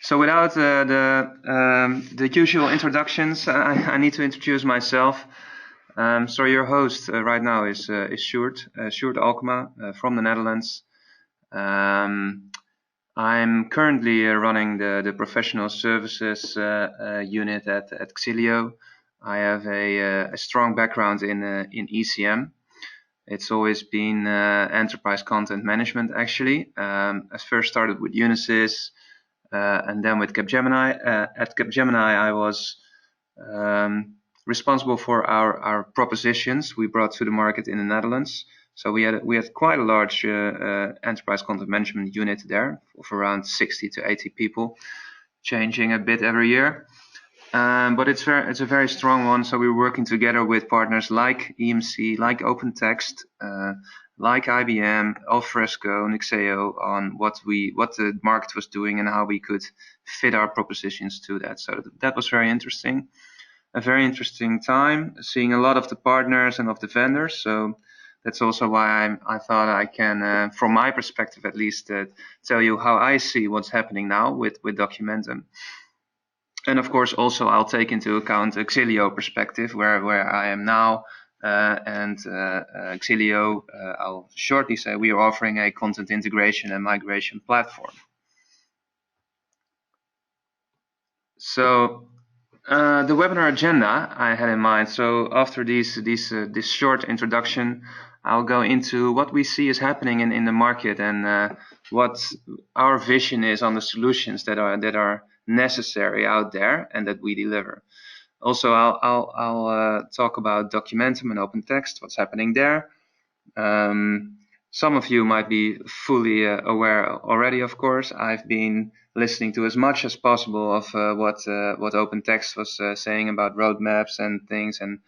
So without the usual introductions, I need to introduce myself. So your host right now is Sjoerd Alkema from the Netherlands. I'm currently running the professional services unit at Xillio. I have a strong background in ECM. It's always been enterprise content management, actually. I first started with Unisys, and then with Capgemini. At Capgemini, I was responsible for our propositions we brought to the market in the Netherlands. So we had quite a large enterprise content management unit there of around 60 to 80 people, changing a bit every year. But it's a very strong one. So we're working together with partners like EMC, like OpenText, like IBM, Alfresco, Xillio on what the market was doing and how we could fit our propositions to that. So that was very interesting. A very interesting time, seeing a lot of the partners and of the vendors. So that's also why I thought I can, from my perspective at least, tell you how I see what's happening now with Documentum. And of course, also I'll take into account a Xillio perspective, where I am now, and Xillio, I'll shortly say we are offering a content integration and migration platform. So the webinar agenda I had in mind. So after this short introduction, I'll go into what we see is happening in the market and what our vision is on the solutions that are necessary out there and that we deliver. Also, I'll talk about Documentum and OpenText, what's happening there. Some of you might be fully aware already, of course. I've been listening to as much as possible of what OpenText was saying about roadmaps and things, and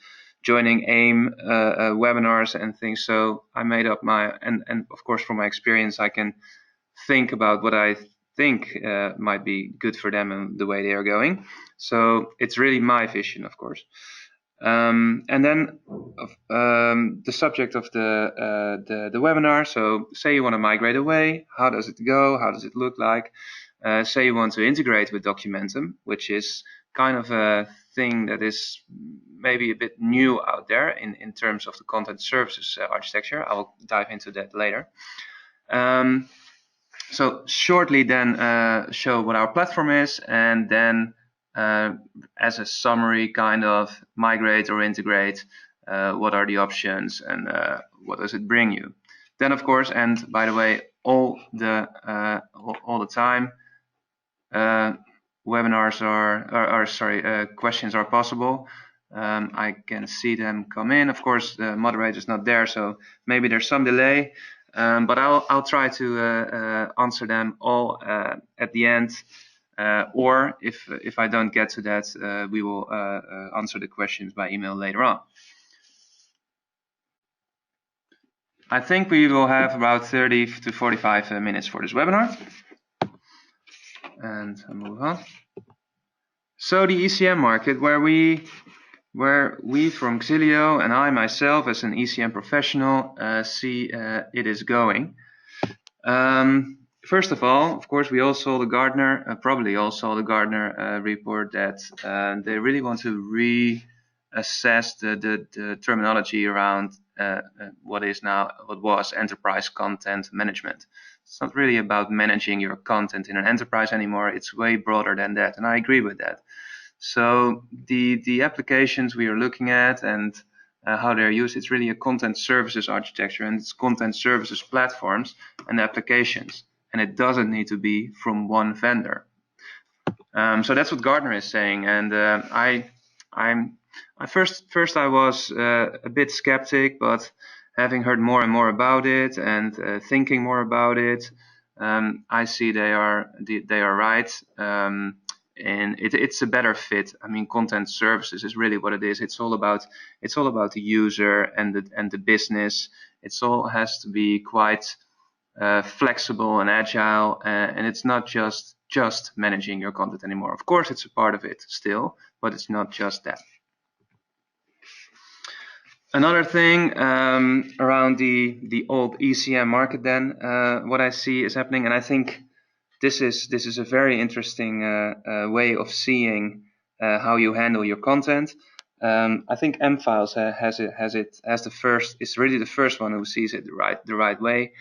joining AIM webinars and things. So I made up and of course from my experience I can think about what I think might be good for them and the way they are going. So it's really my vision, of course. And then the subject of the webinar. So say you want to migrate away, how does it go? How does it look like? Say you want to integrate with Documentum, which is kind of a thing that is maybe a bit new out there in terms of the content services architecture. I will dive into that later. So shortly then show what our platform is, and then as a summary, kind of migrate or integrate, what are the options and what does it bring you. Then of course, and by the way, all the time webinars questions are possible. I can see them come in. Of course, the moderator is not there, so maybe there's some delay. But I'll try to answer them all at the end, or if I don't get to that, we will answer the questions by email later on. I think we will have about 30 to 45 minutes for this webinar. And I'll move on. So the ECM market, where we from Xillio and I myself as an ECM professional see it is going. First of all, of course, we all saw the Gartner, probably all saw the Gartner report that they really want to reassess the terminology around what was enterprise content management. It's not really about managing your content in an enterprise anymore. It's way broader than that, and I agree with that. So the applications we are looking at and how they're used, it's really a content services architecture, and it's content services platforms and applications, and it doesn't need to be from one vendor. So that's what Gartner is saying, and first I was a bit skeptic, but having heard more and more about it and thinking more about it, I see they are right. And it's a better fit. I mean, content services is really what it is. It's all about the user and the business. It's all has to be quite flexible and agile, and it's not just managing your content anymore. Of course, it's a part of it still, but it's not just that. Another thing around the old ECM market, then what I see is happening, and I think this is a very interesting way of seeing how you handle your content. I think mFiles is really the first one who sees it the right way.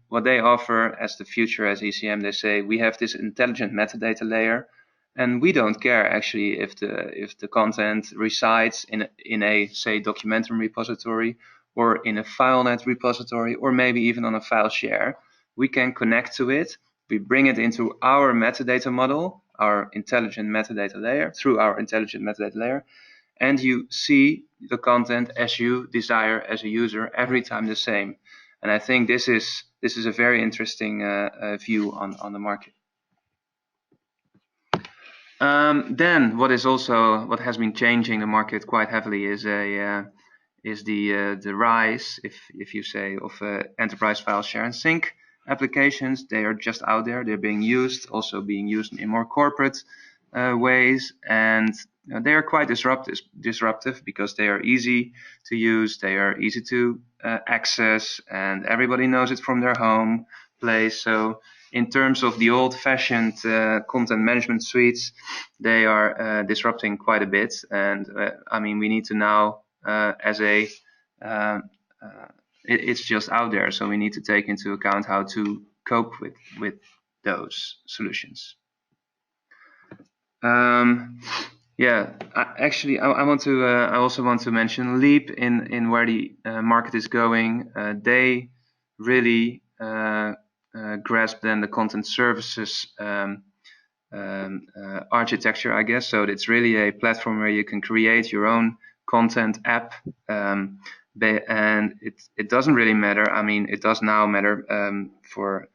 What they offer as the future as ECM, they say we have this intelligent metadata layer, and we don't care actually if the content resides in a say Documentum repository or in a FileNet repository or maybe even on a file share. We can connect to it. We bring it into our metadata model, our intelligent metadata layer, through our intelligent metadata layer, and you see the content as you desire as a user every time the same. And I think this is a very interesting view on the market. Then what has been changing the market quite heavily is the rise, if you say, of enterprise file share and sync applications. They are just out there. They're being used, also being used in more corporate ways, and they are quite disruptive because they are easy to use, they are easy to access, and everybody knows it from their home place. So in terms of the old-fashioned content management suites, they are disrupting quite a bit. And I mean, we need to now, it's just out there, so we need to take into account how to cope with those solutions. Yeah, actually, I also want to mention Leap in where the market is going. They really grasp then the content services architecture, I guess. So it's really a platform where you can create your own content app, and it doesn't really matter. I mean, it does now matter for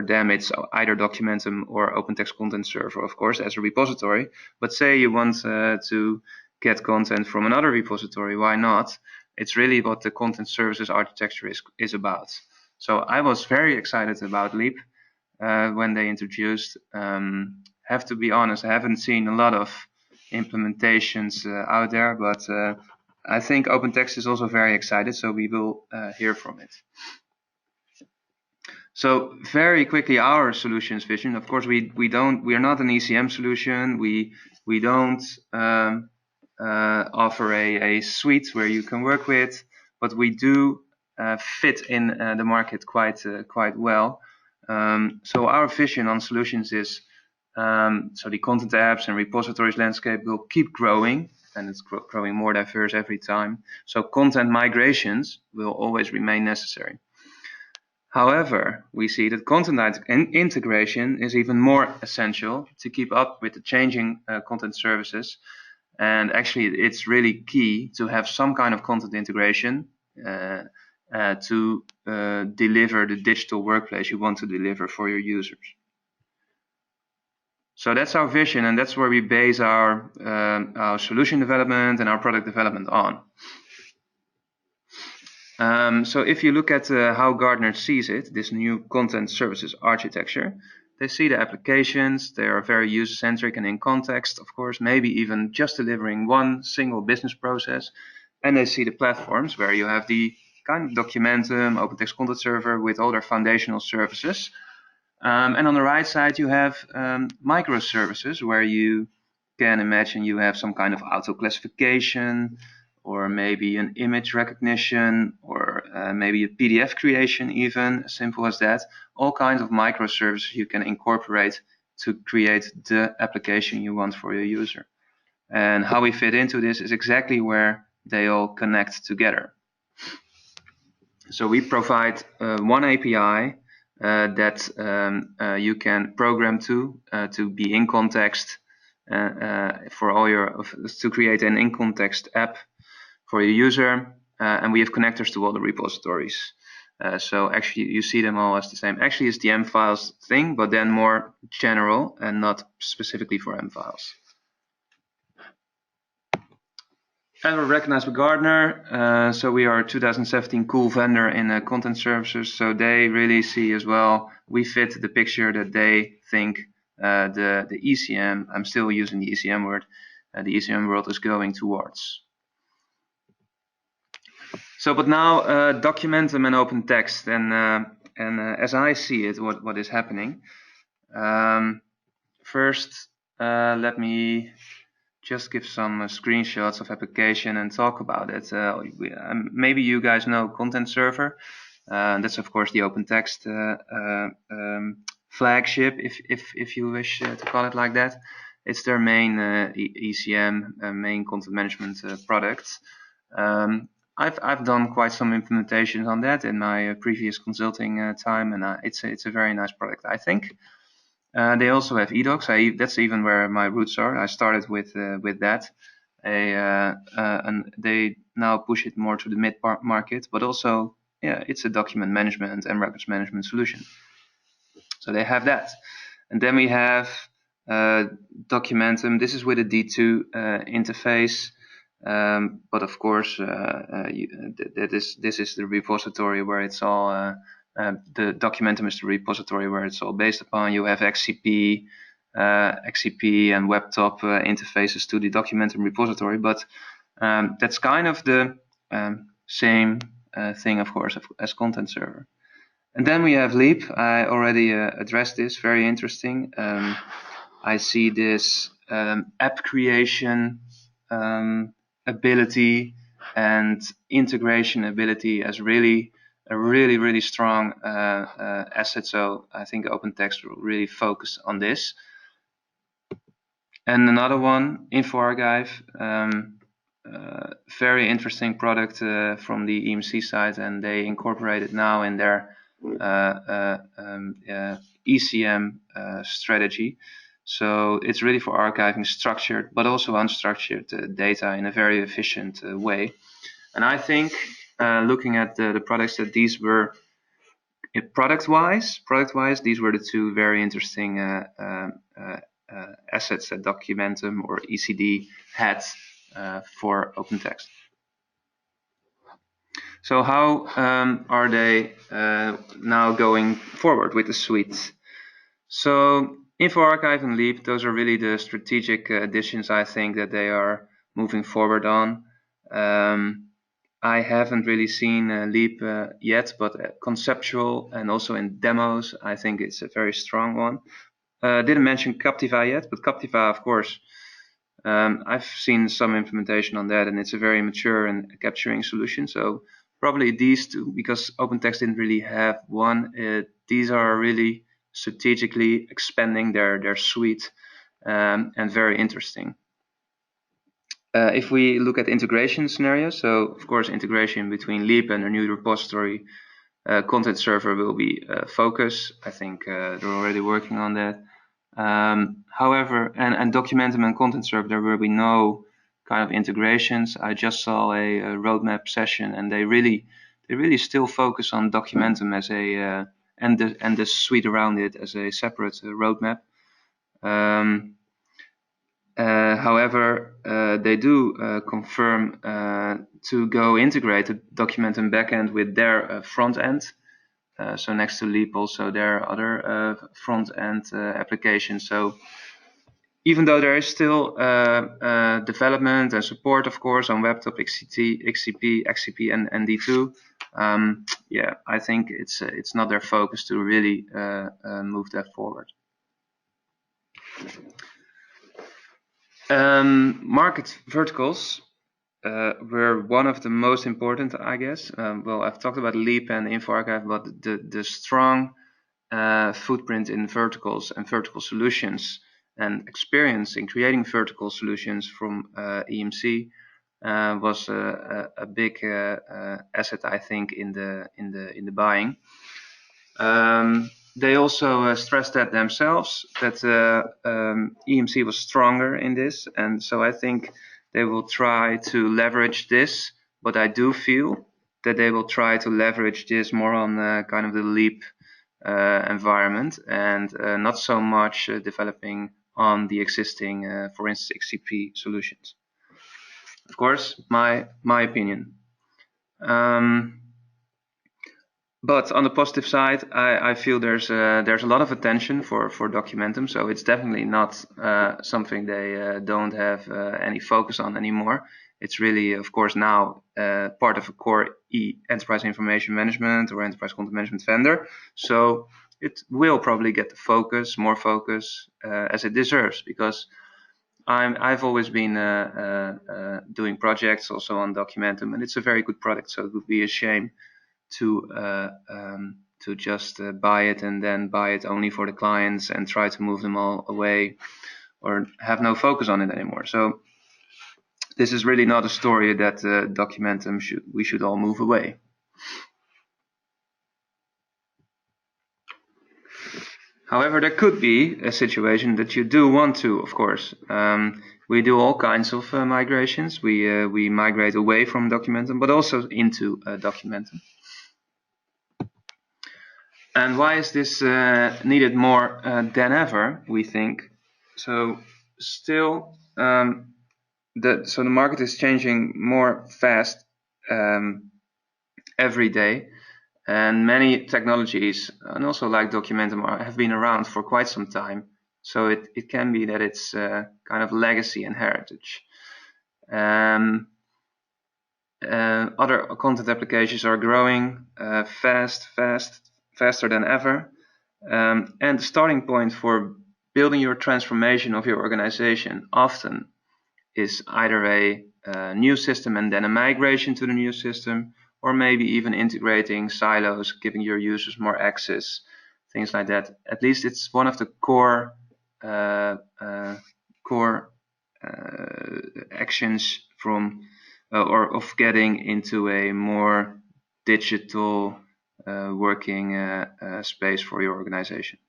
them. It's either Documentum or OpenText Content Server, of course, as a repository. But say you want to get content from another repository, why not? It's really what the content services architecture is about. So I was very excited about Leap when they introduced. Have to be honest, I haven't seen a lot of implementations out there, but I think OpenText is also very excited, so we will hear from it. So very quickly, our solutions vision. Of course, we are not an ECM solution. We don't offer a suite where you can work with, but we do fit in the market quite well. So our vision on solutions is so the content apps and repositories landscape will keep growing, and it's growing more diverse every time. So content migrations will always remain necessary. However, we see that content integration is even more essential to keep up with the changing content services. And actually, it's really key to have some kind of content integration to deliver the digital workplace you want to deliver for your users. So that's our vision, and that's where we base our solution development and our product development on. So if you look at how Gartner sees it, this new content services architecture, they see the applications, they are very user-centric and in context, of course, maybe even just delivering one single business process. And they see the platforms where you have the kind of Documentum, OpenText Content Server with all their foundational services. And on the right side, you have microservices where you can imagine you have some kind of auto-classification, or maybe an image recognition, or maybe a PDF creation even, as simple as that. All kinds of microservices you can incorporate to create the application you want for your user. And how we fit into this is exactly where they all connect together. So we provide one API that you can program to be in context for all to create an in context app for your user, and we have connectors to all the repositories. So actually you see them all as the same. Actually it's the mFiles thing, but then more general and not specifically for mFiles. And we're recognized by Gartner, so we are a 2017 cool vendor in content services, so they really see as well, we fit the picture that they think the ECM, I'm still using the ECM word, the ECM world is going towards. So, but now Documentum and OpenText, and as I see it, what is happening, First, let me just give some screenshots of application and talk about it. Maybe you guys know Content Server. That's of course the OpenText flagship, if you wish to call it like that. It's their main ECM, main content management product. I've done quite some implementations on that in my previous consulting time, and it's a very nice product, I think. They also have eDocs. That's even where my roots are. I started with that. And they now push it more to the mid market, but also, yeah, it's a document management and records management solution. So they have that. And then we have Documentum. This is with a D2 interface. But of course, this is the repository where it's all. The Documentum is the repository where it's all based upon. You have XCP, XCP and WebTop interfaces to the Documentum repository, but that's kind of the same thing, of course, as Content Server. And then we have Leap. I already addressed this. Very interesting. I see this app creation ability and integration ability as really a really strong asset. So I think OpenText will really focus on this. And another one, InfoArchive, very interesting product from the EMC side, and they incorporate it now in their ECM strategy. So it's really for archiving structured but also unstructured data in a very efficient way. And I think looking at the products that these were product-wise, these were the two very interesting assets that Documentum or ECD had for OpenText. So how are they now going forward with the suite? So InfoArchive and Leap, those are really the strategic additions I think that they are moving forward on. I haven't really seen Leap yet, but conceptual and also in demos, I think it's a very strong one. Didn't mention Captiva yet, but Captiva, of course, I've seen some implementation on that, and it's a very mature and capturing solution. So probably these two, because OpenText didn't really have one. These are really strategically expanding their suite and very interesting. If we look at integration scenarios, so of course integration between Leap and a new repository, Content Server will be focus. I think they're already working on that. However, and Documentum and Content Server, there will be no kind of integrations. I just saw a roadmap session, and they really still focus on Documentum as a and the suite around it as a separate roadmap. However, they do confirm to go integrate the Documentum backend with their front end. So next to Leap, also there are other front end applications. So even though there is still development and support, of course, on WebTop, XCP, and D2, yeah, I think it's not their focus to really move that forward. Market verticals were one of the most important, I guess. Well, I've talked about Leap and InfoArchive, but the strong footprint in verticals and vertical solutions and experience in creating vertical solutions from EMC was a big asset, I think, in the buying. They also stressed that themselves, that EMC was stronger in this, and so I think they will try to leverage this, but I do feel that they will try to leverage this more on kind of the Leap environment, and not so much developing on the existing, for instance, XCP solutions. Of course, my opinion. But on the positive side, I feel there's a lot of attention for Documentum, so it's definitely not something they don't have any focus on anymore. It's really, of course, now part of a core enterprise information management or enterprise content management vendor. So it will probably get the focus, more focus, as it deserves, because I've always been doing projects also on Documentum, and it's a very good product. So it would be a shame to just buy it and then buy it only for the clients and try to move them all away, or have no focus on it anymore. So this is really not a story that Documentum we should all move away. However, there could be a situation that you do want to, of course. We do all kinds of migrations. We migrate away from Documentum, but also into Documentum. And why is this needed more than ever, we think? So still, the market is changing more fast every day. And many technologies, and also like Documentum, have been around for quite some time. So it can be that it's kind of legacy and heritage. Other content applications are growing faster than ever. And the starting point for building your transformation of your organization often is either a new system and then a migration to the new system, or maybe even integrating silos, giving your users more access, things like that. At least it's one of the core actions from or of getting into a more digital working space for your organization.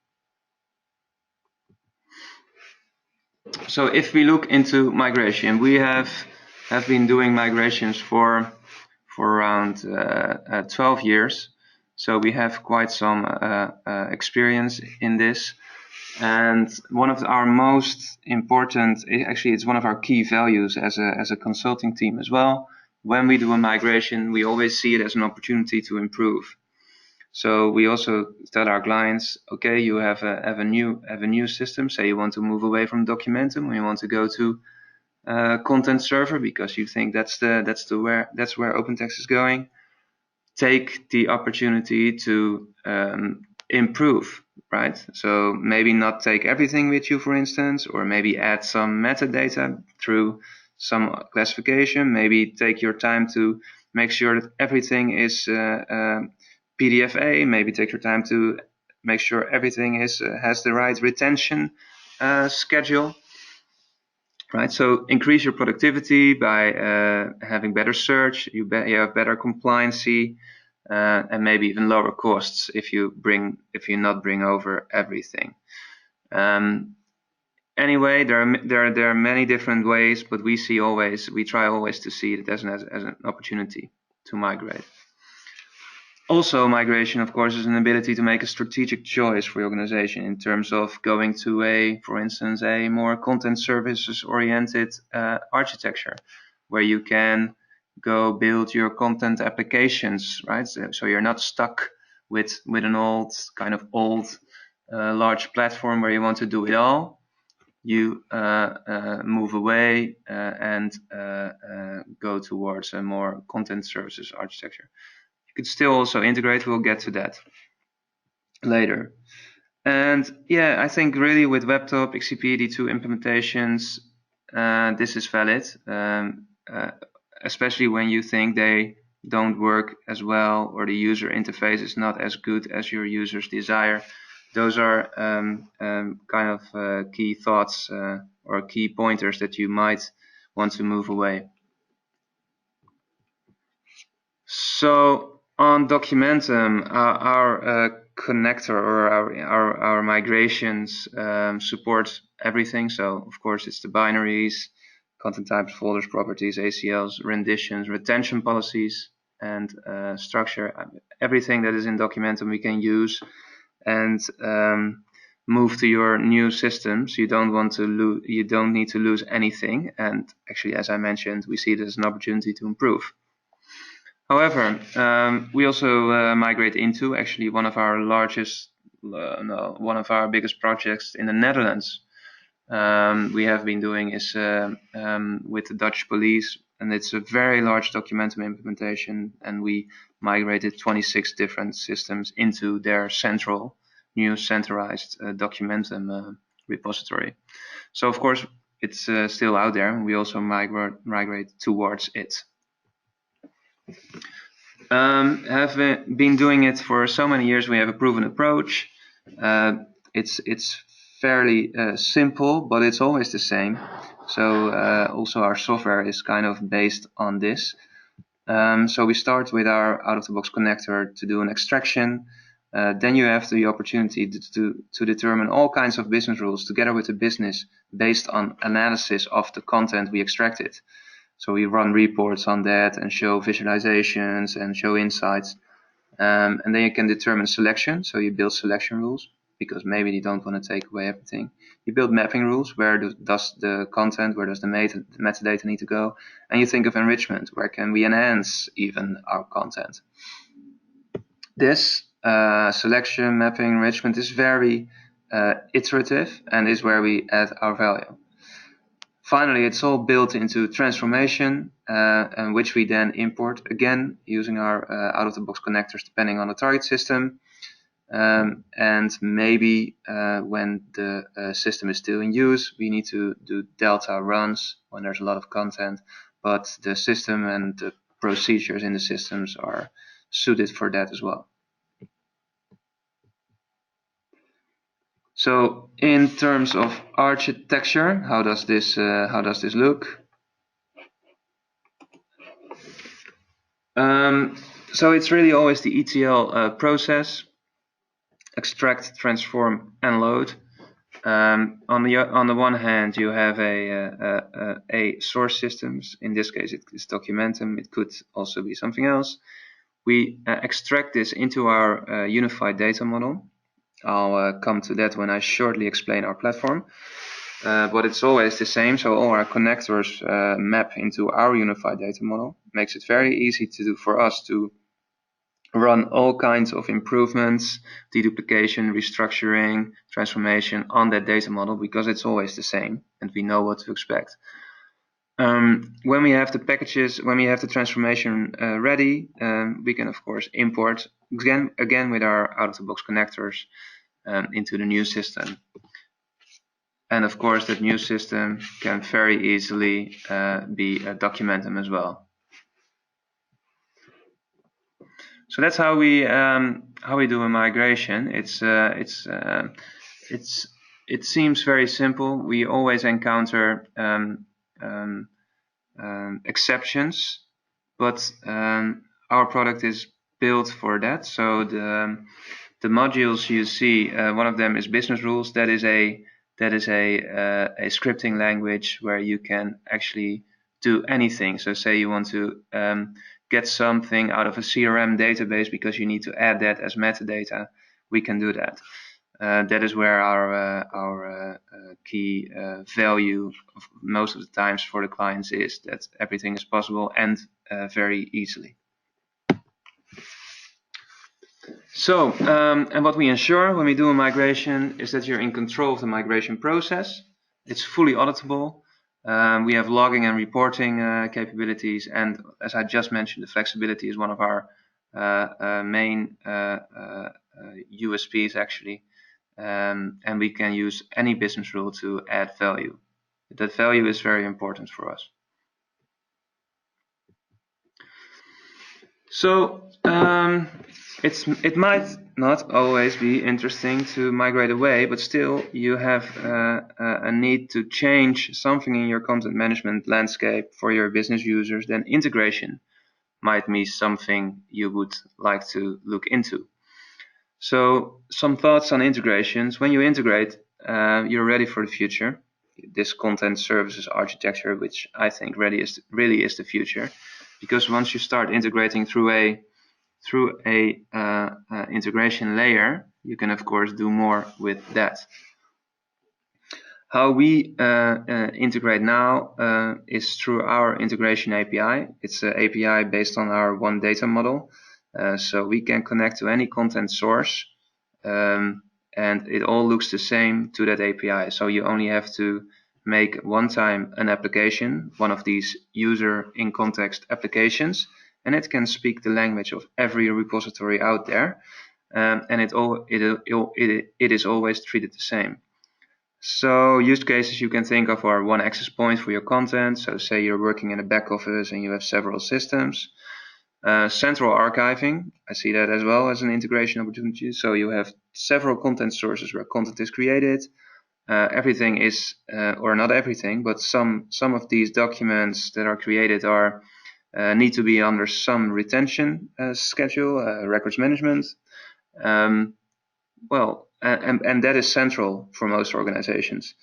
So if we look into migration, we have been doing migrations for around 12 years. So we have quite some experience in this. And one of our most important, actually it's one of our key values as a consulting team as well. When we do a migration, we always see it as an opportunity to improve. So we also tell our clients, okay, you have a new system. Say you want to move away from Documentum, and you want to go to content server because you think that's where OpenText is going. Take the opportunity to improve, right? So maybe not take everything with you, for instance, or maybe add some metadata through some classification. Maybe take your time to make sure that everything is PDFA. Maybe take your time to make sure everything has the right retention schedule. Right, so increase your productivity by having better search. You have better compliancy, and maybe even lower costs if you not bring over everything. Anyway, there are many different ways, but we try always to see it as an opportunity to migrate. Also, migration, of course, is an ability to make a strategic choice for your organization in terms of going to for instance, a more content services oriented architecture, where you can go build your content applications, right? So you're not stuck with an old large platform where you want to do it all. You move away and go towards a more content services architecture. You could still also integrate. We'll get to that later. And yeah, I think really with WebTop, XCP, D2 implementations, this is valid, especially when you think they don't work as well or the user interface is not as good as your users desire. Those are key thoughts or key pointers that you might want to move away. So on Documentum, our connector or our migrations support everything. So of course it's the binaries, content types, folders, properties, ACLs, renditions, retention policies, and structure. Everything that is in Documentum we can use and move to your new systems. You don't need to lose anything. And actually, as I mentioned, we see it as an opportunity to improve. However, we also migrate into actually one of our biggest projects in the Netherlands. We have been doing is with the Dutch police, and it's a very large Documentum implementation, and we migrated 26 different systems into their central new centralized Documentum repository. So of course it's still out there. We also migrate towards it. Have been doing it for so many years. We have a proven approach. It's fairly simple, but it's always the same. So also our software is kind of based on this. So we start with our out-of-the-box connector to do an extraction. Then you have the opportunity to determine all kinds of business rules together with the business based on analysis of the content we extracted. So we run reports on that and show visualizations and show insights. And then you can determine selection. So you build selection rules because maybe you don't want to take away everything. You build mapping rules. Where does the content, where does the metadata need to go? And you think of enrichment. Where can we enhance even our content? This selection, mapping, enrichment is very iterative and is where we add our value. Finally, it's all built into transformation, and which we then import again using our out-of-the-box connectors depending on the target system. And maybe when the system is still in use, we need to do delta runs when there's a lot of content, but the system and the procedures in the systems are suited for that as well. So in terms of architecture, how does this look? So it's really always the ETL process: extract, transform, and load. On the one hand, you have a source systems. In this case, it is Documentum. It could also be something else. We extract this into our unified data model. I'll come to that when I shortly explain our platform. But it's always the same. So all our connectors map into our unified data model. Makes it very easy to do for us to run all kinds of improvements, deduplication, restructuring, transformation on that data model because it's always the same and we know what to expect. When we have the packages, when we have the transformation ready, we can of course import again with our out-of-the-box connectors into the new system. And of course that new system can very easily be a Documentum as well. So that's how we do a migration. It seems very simple. We always encounter exceptions, but our product is built for that. So the modules you see, one of them is business rules. That is a scripting language where you can actually do anything. So say you want to get something out of a CRM database because you need to add that as metadata, we can do that. That is where our key value of most of the times for the clients is that everything is possible and very easily. So, and what we ensure when we do a migration is that you're in control of the migration process. It's fully auditable. We have logging and reporting capabilities, and as I just mentioned, the flexibility is one of our main USPs actually, and we can use any business rule to add value. That value is very important for us. So it might not always be interesting to migrate away, but still you have a need to change something in your content management landscape for your business users. Then integration might be something you would like to look into. So some thoughts on integrations. When you integrate, you're ready for the future. This content services architecture, which I think really is the future, because once you start integrating through a integration layer, you can of course do more with that. How we integrate now is through our integration API. It's an API based on our one data model, so we can connect to any content source, and it all looks the same to that API. So you only have to make one time an application, one of these user in context applications, and it can speak the language of every repository out there. and it is always treated the same. So use cases you can think of are one access point for your content. So say you're working in a back office and you have several systems. Central archiving, I see that as well as an integration opportunity. So you have several content sources where content is created. Everything is, or not everything, but some of these documents that are created are need to be under some retention schedule, records management. Well, and that is central for most organizations.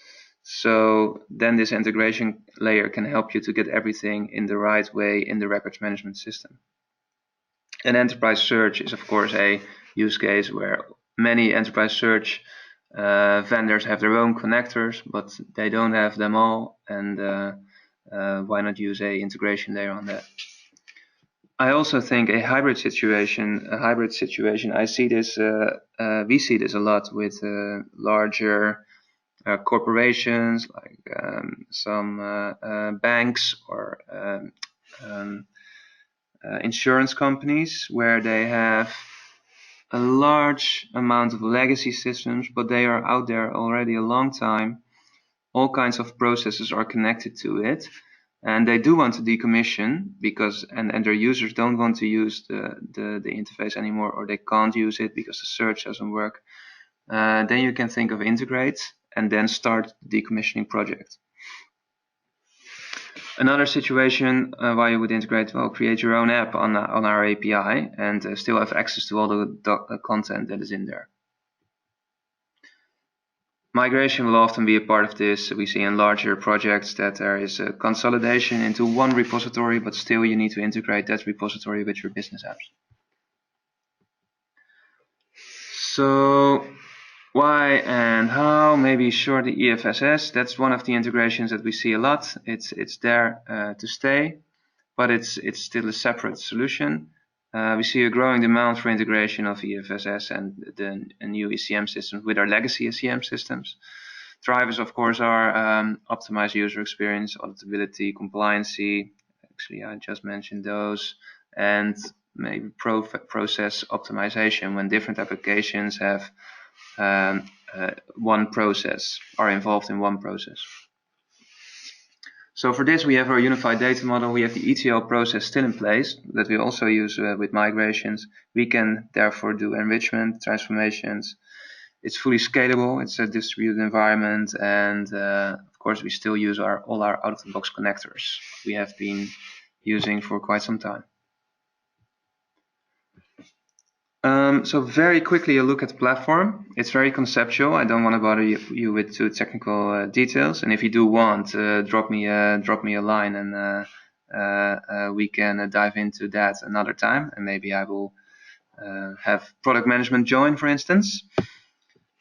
So then this integration layer can help you to get everything in the right way in the records management system. And enterprise search is, of course, a use case where many enterprise search vendors have their own connectors, but they don't have them all. And why not use a integration layer on that? I also think a hybrid situation, I see this, we see this a lot with larger corporations, like some banks or insurance companies, where they have a large amount of legacy systems, but they are out there already a long time. All kinds of processes are connected to it, and they do want to decommission because and their users don't want to use the interface anymore, or they can't use it because the search doesn't work. Then you can think of integrate and then start the decommissioning project. Another situation why you would integrate, well, create your own app on our API and still have access to all the content that is in there. Migration will often be a part of this. We see in larger projects that there is a consolidation into one repository, but still you need to integrate that repository with your business apps. So why and how? Maybe short EFSS. That's one of the integrations that we see a lot. It's there to stay, but it's still a separate solution. We see a growing demand for integration of EFSS and the new ECM systems with our legacy ECM systems. Drivers, of course, are optimized user experience, auditability, compliancy. Actually, I just mentioned those, and maybe process optimization when different applications have one process, are involved in one process. So for this, we have our unified data model. We have the ETL process still in place that we also use with migrations. We can therefore do enrichment, transformations. It's fully scalable. It's a distributed environment, and of course, we still use all our out-of-the-box connectors we have been using for quite some time. So very quickly, a look at the platform. It's very conceptual. I don't want to bother you with too technical details. And if you do want, drop me a line, and we can dive into that another time. And maybe I will have product management join, for instance.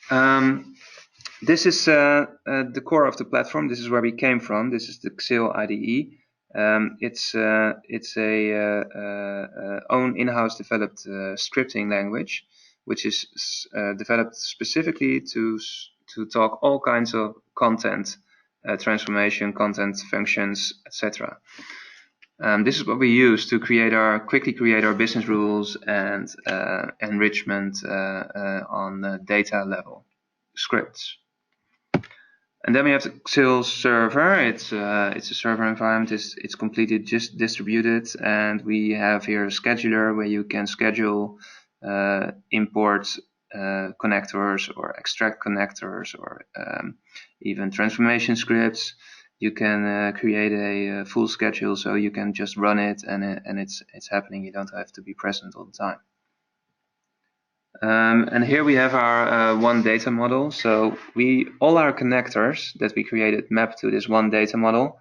This is the core of the platform. This is where we came from. This is the Xillio IDE. It's a own in-house developed scripting language, which is developed specifically to talk all kinds of content, transformation, content functions, etc. This is what we use to quickly create our business rules and enrichment on data level scripts. And then we have the Xillio server. It's a server environment. It's completely just distributed, and we have here a scheduler where you can schedule, import connectors or extract connectors, or even transformation scripts. You can create a full schedule, so you can just run it, and it's happening. You don't have to be present all the time. And here we have our one data model. So all our connectors that we created map to this one data model.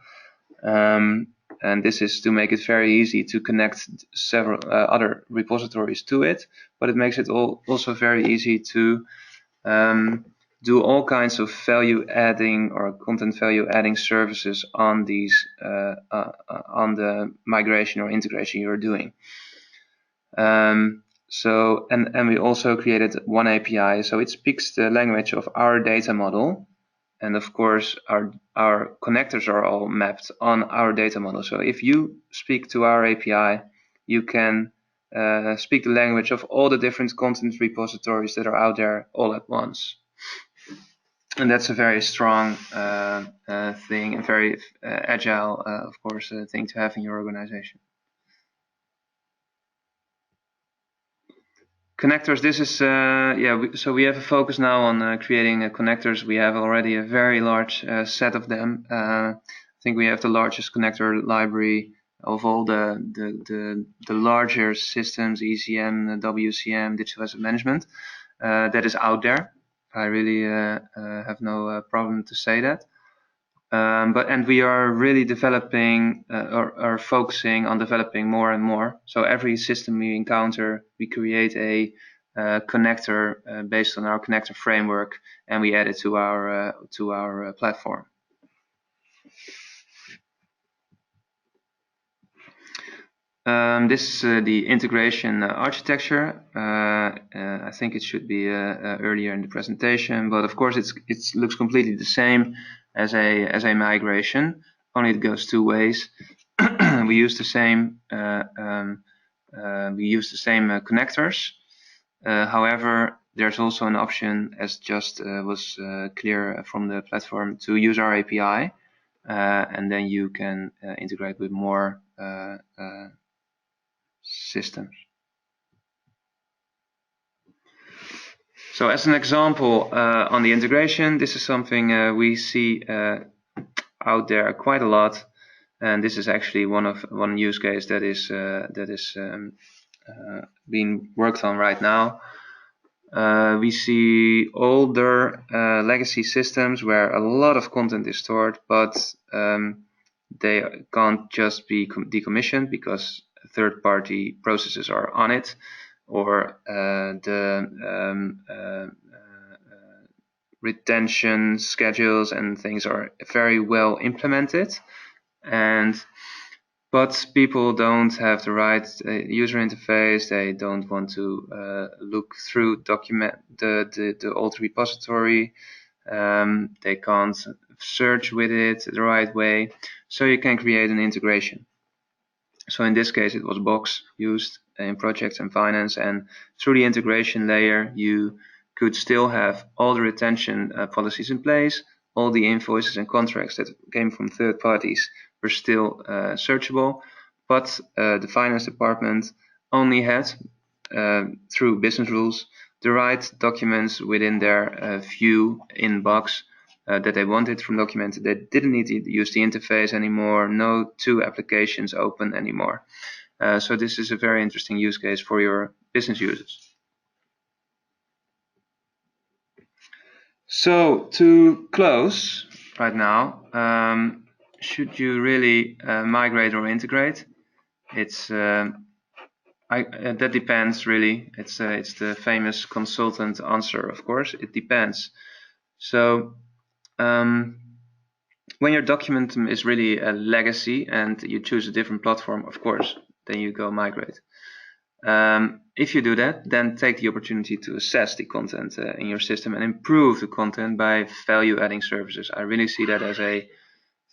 And this is to make it very easy to connect several other repositories to it. But it makes it also very easy to do all kinds of value adding or content value adding services on these on the migration or integration you're doing. So and we also created one API, so it speaks the language of our data model, and of course our connectors are all mapped on our data model. So if you speak to our API, you can speak the language of all the different content repositories that are out there all at once. And that's a very strong thing, and very agile, of course, thing to have in your organization. Connectors, this is, so we have a focus now on creating connectors. We have already a very large set of them. I think we have the largest connector library of all the larger systems, ECM, WCM, digital asset management, that is out there. I really have no problem to say that. And we are really developing or focusing on developing more and more. So every system we encounter, we create a connector based on our connector framework, and we add it to our platform. This is the integration architecture. I think it should be earlier in the presentation, but of course it looks completely the same as a migration. Only it goes two ways. We use the same connectors. However, there's also an option, as just was clear from the platform, to use our API, and then you can integrate with more systems. So as an example on the integration, this is something we see out there quite a lot, and this is actually one use case that is being worked on right now. We see older legacy systems where a lot of content is stored, but they can't just be decommissioned because third-party processes are on it, or the retention schedules and things are very well implemented, but people don't have the right user interface. They don't want to look through the old repository. They can't search with it the right way, so you can create an integration. So in this case, it was Box used in projects and finance, and through the integration layer, you could still have all the retention policies in place. All the invoices and contracts that came from third parties were still searchable, but the finance department only had, through business rules, the right documents within their view in Box that they wanted from Documentum. They didn't need to use the interface anymore, no two applications open anymore. So this is a very interesting use case for your business users. So to close right now, should you really migrate or integrate? It's that depends really. It's the famous consultant answer, of course. It depends. So when your Documentum is really a legacy and you choose a different platform, of course, then you go migrate. If you do that, then take the opportunity to assess the content in your system and improve the content by value-adding services. I really see that as a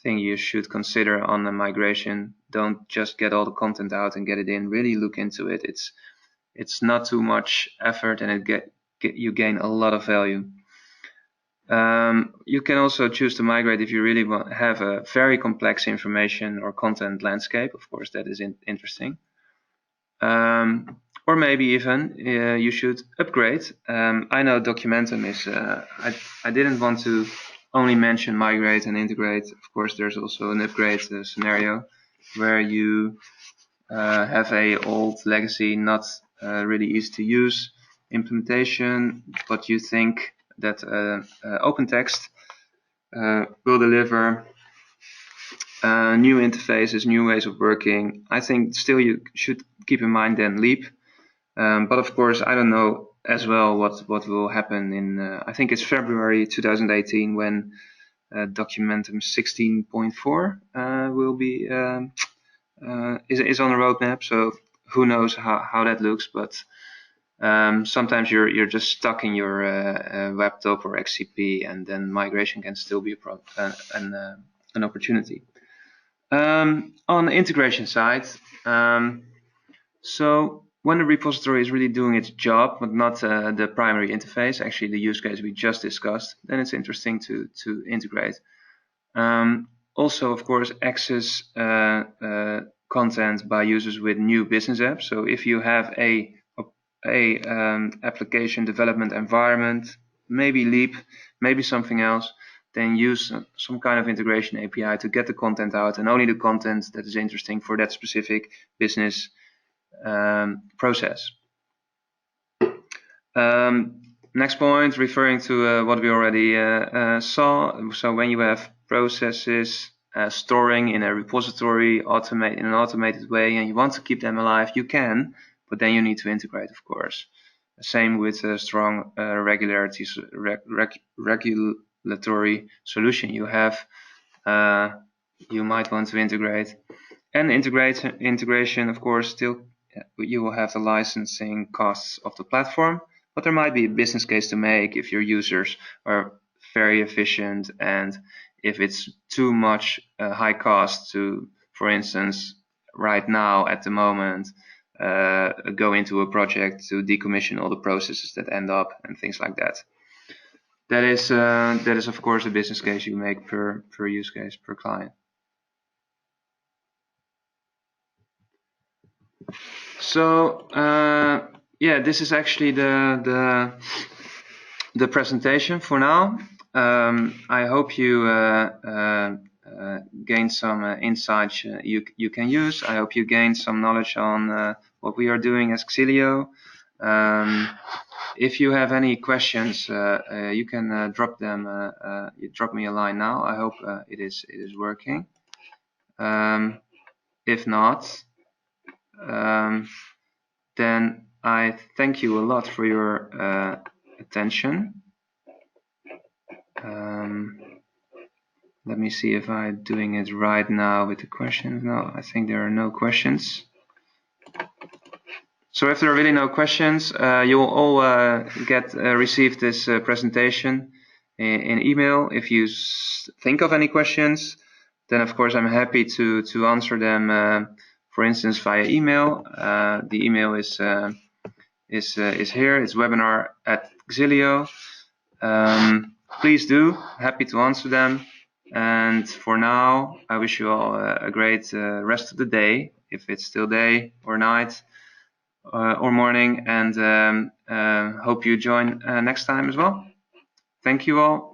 thing you should consider on a migration. Don't just get all the content out and get it in. Really look into it. It's not too much effort, and you gain a lot of value. You can also choose to migrate if you really have a very complex information or content landscape. Of course, that is interesting. Or maybe even you should upgrade. I know Documentum is, I didn't want to only mention migrate and integrate. Of course, there's also an upgrade scenario where you have a old legacy, not really easy to use implementation, but you think that OpenText will deliver new interfaces, new ways of working. I think still you should keep in mind then Leap. But of course, I don't know as well what will happen in, I think it's February 2018 when Documentum 16.4 will be, is on the roadmap. So who knows how that looks, but sometimes you're just stuck in your laptop or XCP, and then migration can still be an opportunity. On the integration side, so when the repository is really doing its job, but not the primary interface, actually the use case we just discussed, then it's interesting to integrate. Also, of course, access content by users with new business apps. So if you have a application development environment, maybe Leap, maybe something else, then use some kind of integration API to get the content out, and only the content that is interesting for that specific business process. Next point, referring to what we already saw. So when you have processes storing in a repository in an automated way, and you want to keep them alive, you can, but then you need to integrate, of course. Same with a strong regulatory solution you have. You might want to integrate. And integration, of course, still you will have the licensing costs of the platform, but there might be a business case to make if your users are very efficient, and if it's too much high cost to, for instance, right now at the moment, go into a project to decommission all the processes that end up and things like that. That is of course a business case you make per use case, per client. So yeah, this is actually the presentation for now. I hope you gained some insights you can use. I hope you gained some knowledge on what we are doing as Xillio. If you have any questions, you can drop me a line now. I hope it is working. If not, then I thank you a lot for your attention. Let me see if I'm doing it right now with the questions. No, I think there are no questions. So if there are really no questions, you will all receive this presentation in email. If you think of any questions, then of course I'm happy to answer them. For instance, via email. The email is here. It's webinar@Xillio. Please do. Happy to answer them. And for now, I wish you all a great rest of the day, if it's still day or night or morning, and hope you join next time as well. Thank you all.